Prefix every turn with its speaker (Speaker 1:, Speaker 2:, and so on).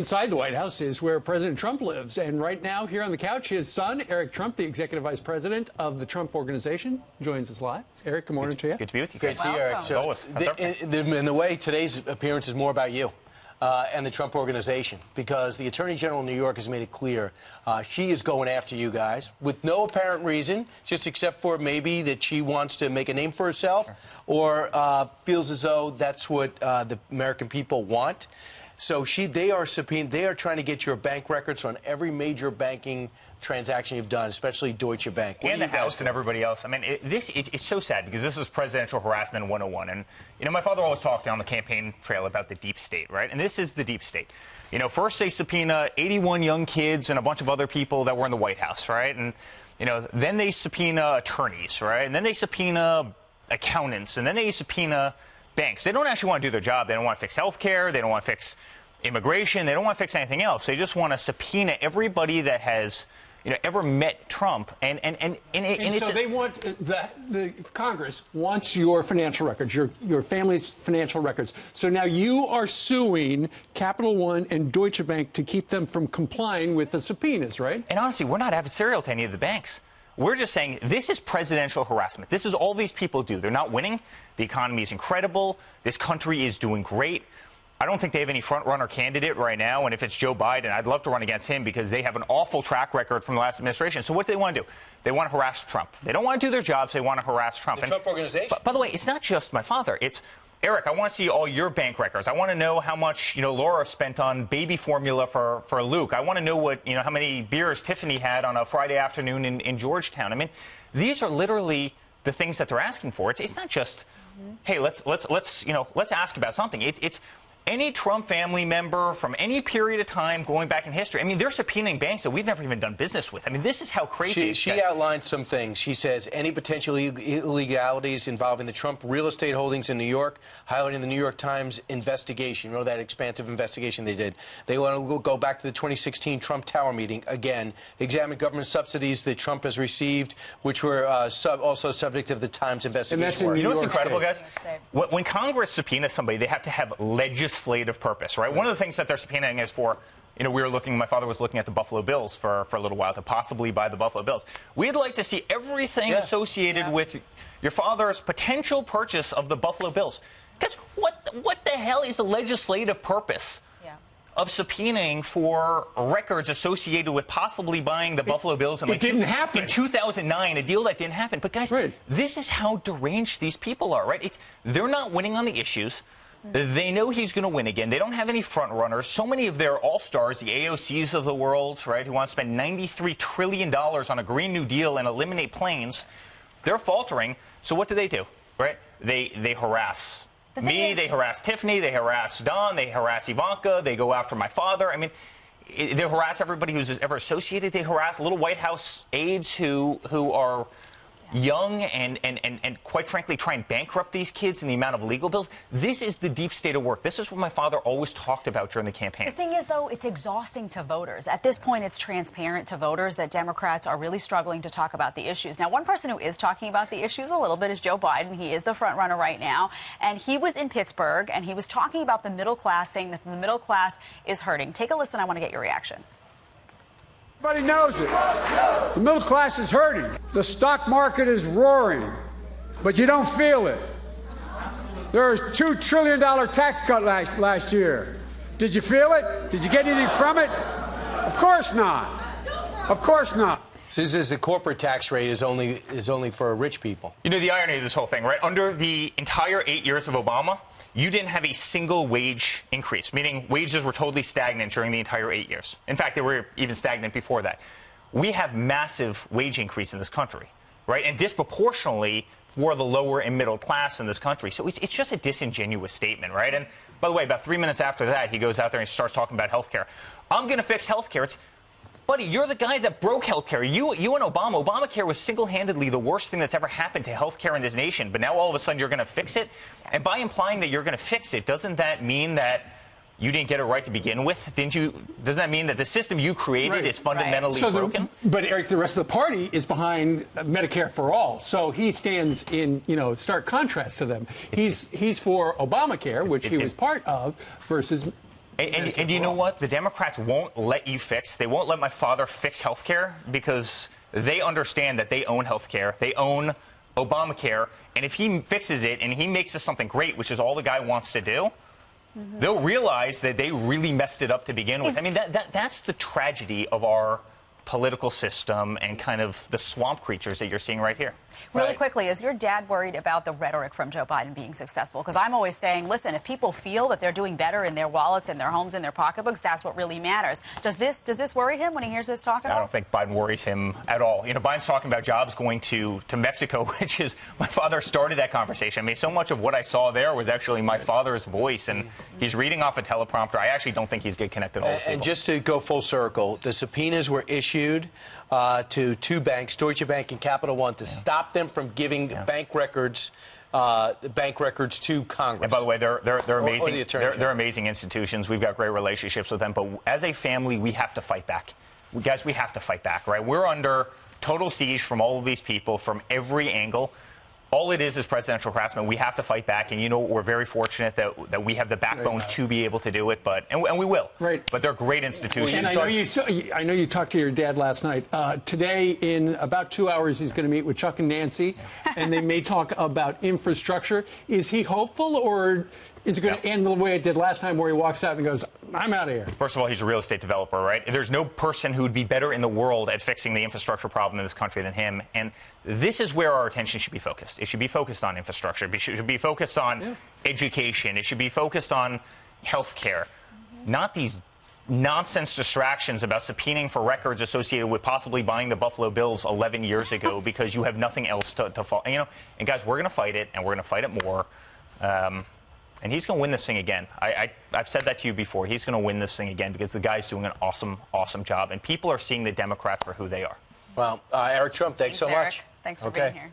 Speaker 1: Inside the White House is where President Trump lives. And right now, here on the couch, his son, Eric Trump, the executive vice president of the Trump Organization, joins us live. Eric, good morning to you.
Speaker 2: Good to be with you.
Speaker 3: Great to see you, Eric. So, in the way, today's appearance is more about you and the Trump Organization, because the Attorney General of New York has made it clear she is going after you guys with no apparent reason, just except for maybe that she wants to make a name for herself or feels as though that's what the American people want. So they are trying to get your bank records on every major banking transaction you've done, especially Deutsche Bank.
Speaker 2: And the House and everybody else. I mean, it's so sad because this is presidential harassment 101. And, you know, my father always talked on the campaign trail about the deep state, right? And this is the deep state. You know, first they subpoena 81 young kids and a bunch of other people that were in the White House, right? And, you know, then they subpoena attorneys, right? And then they subpoena accountants. And then they subpoena banks. They don't actually want to do their job. They don't want to fix health care. They don't want to fix immigration. They don't want to fix anything else. They just want to subpoena everybody that has, you know, ever met Trump. And
Speaker 1: so they want the Congress wants your financial records, your family's financial records. So now you are suing Capital One and Deutsche Bank to keep them from complying with the subpoenas, right?
Speaker 2: And honestly, we're not adversarial to any of the banks. We're just saying this is presidential harassment. This is all these people do. They're not winning. The economy is incredible. This country is doing great. I don't think they have any front-runner candidate right now. And if it's Joe Biden, I'd love to run against him because they have an awful track record from the last administration. So what do they want to do? They want to harass Trump. They don't want to do their jobs. They want to harass Trump.
Speaker 3: The Trump Organization.
Speaker 2: By the way, it's not just my father. It's Eric, I want to see all your bank records. I want to know how much, you know, Laura spent on baby formula for Luke. I want to know what, you know, how many beers Tiffany had on a Friday afternoon in Georgetown. I mean, these are literally the things that they're asking for. It's not just, hey, let's ask about something. It's any Trump family member from any period of time going back in history. I mean, they're subpoenaing banks that we've never even done business with. I mean, this is how crazy
Speaker 3: she outlined some things. She says any potential illegalities involving the Trump real estate holdings in New York, highlighting the New York Times investigation. You know, that expansive investigation they did. They want to go back to the 2016 Trump Tower meeting again, examine government subsidies that Trump has received, which were also subject of the Times investigation.
Speaker 2: You know what's incredible, guys? When Congress subpoenas somebody, they have to have legislative purpose, right? One of the things that they're subpoenaing is for, you know, my father was looking at the Buffalo Bills for a little while to possibly buy the Buffalo Bills. We'd like to see everything associated with your father's potential purchase of the Buffalo Bills. Guys, what the hell is the legislative purpose of subpoenaing for records associated with possibly buying the Buffalo Bills?
Speaker 1: It didn't happen.
Speaker 2: In 2009, a deal that didn't happen. But guys, this is how deranged these people are, right? They're not winning on the issues. They know he's going to win again. They don't have any front runners. So many of their all-stars, the AOCs of the world, right, who want to spend $93 trillion on a Green New Deal and eliminate planes, they're faltering. So what do? Right? They harass me. They harass Tiffany. They harass Don. They harass Ivanka. They go after my father. I mean, they harass everybody who's ever associated. They harass little White House aides who are young and quite frankly try and bankrupt these kids in the amount of legal bills. This is the deep state of work. This is what my father always talked about during the campaign.
Speaker 4: The thing is, though, it's exhausting to voters. At this point, it's transparent to voters that Democrats are really struggling to talk about the issues. Now, one person who is talking about the issues a little bit is Joe Biden. He is the front runner right now. And he was in Pittsburgh, and he was talking about the middle class, saying that the middle class is hurting. Take a listen. I want to get your reaction.
Speaker 5: Everybody knows it. The middle class is hurting. The stock market is roaring, but you don't feel it. There was a $2 trillion tax cut last year. Did you feel it? Did you get anything from it? Of course not. Of course not.
Speaker 3: So this is the corporate tax rate is only for rich people.
Speaker 2: You know the irony of this whole thing, right? Under the entire 8 years of Obama, you didn't have a single wage increase, meaning wages were totally stagnant during the entire 8 years. In fact, they were even stagnant before that. We have massive wage increase in this country, right? And disproportionately for the lower and middle class in this country. So it's just a disingenuous statement, right? And by the way, about 3 minutes after that, he goes out there and starts talking about health care. I'm going to fix health care. Buddy, you're the guy that broke health care. You and Obama. Obamacare was single-handedly the worst thing that's ever happened to health care in this nation. But now all of a sudden you're going to fix it? And by implying that you're going to fix it, doesn't that mean that you didn't get it right to begin with? Doesn't that mean that the system you created is fundamentally broken?
Speaker 1: But Eric, the rest of the party is behind Medicare for all. So he stands in, stark contrast to them. He's for Obamacare, which he was part of, versus
Speaker 2: And you know what? The Democrats won't let you fix. They won't let my father fix health care because they understand that they own health care. They own Obamacare. And if he fixes it and he makes this something great, which is all the guy wants to do, they'll realize that they really messed it up to begin with. I mean, that's the tragedy of our political system and kind of the swamp creatures that you're seeing right here.
Speaker 4: Really quickly, is your dad worried about the rhetoric from Joe Biden being successful? Because I'm always saying, listen, if people feel that they're doing better in their wallets, in their homes, in their pocketbooks, that's what really matters. Does this worry him when he hears this talk at all?
Speaker 2: I don't think Biden worries him at all. You know, Biden's talking about jobs going to Mexico, which is, my father started that conversation. I mean, so much of what I saw there was actually my father's voice, and he's reading off a teleprompter. I actually don't think he's good connected all the people.
Speaker 3: And just to go full circle, the subpoenas were issued to two banks, Deutsche Bank and Capital One, to stop them from giving bank records to Congress.
Speaker 2: And by the way, they're amazing.
Speaker 3: Or the
Speaker 2: they're amazing institutions. We've got great relationships with them. But as a family, we have to fight back. Guys, we have to fight back, right? We're under total siege from all of these people from every angle. All it is presidential harassment. We have to fight back, and you know we're very fortunate that we have the backbone to be able to do it. But and we will.
Speaker 1: Right.
Speaker 2: But they're great institutions.
Speaker 1: And I know you talked to your dad last night. Today, in about 2 hours, he's going to meet with Chuck and Nancy, and they may talk about infrastructure. Is he hopeful, or is it going to end the way it did last time, where he walks out and goes, "I'm out of here"?
Speaker 2: First of all, he's a real estate developer, right? There's no person who would be better in the world at fixing the infrastructure problem in this country than him. And this is where our attention should be focused. It should be focused on infrastructure. It should be focused on education. It should be focused on health care, not these nonsense distractions about subpoenaing for records associated with possibly buying the Buffalo Bills 11 years ago because you have nothing else to follow. You know, and guys, we're going to fight it, and we're going to fight it more. And he's going to win this thing again. I've said that to you before. He's going to win this thing again because the guy's doing an awesome, awesome job. And people are seeing the Democrats for who they are.
Speaker 3: Well, Eric Trump, thanks so
Speaker 4: Eric.
Speaker 3: much.
Speaker 4: Thanks for being here.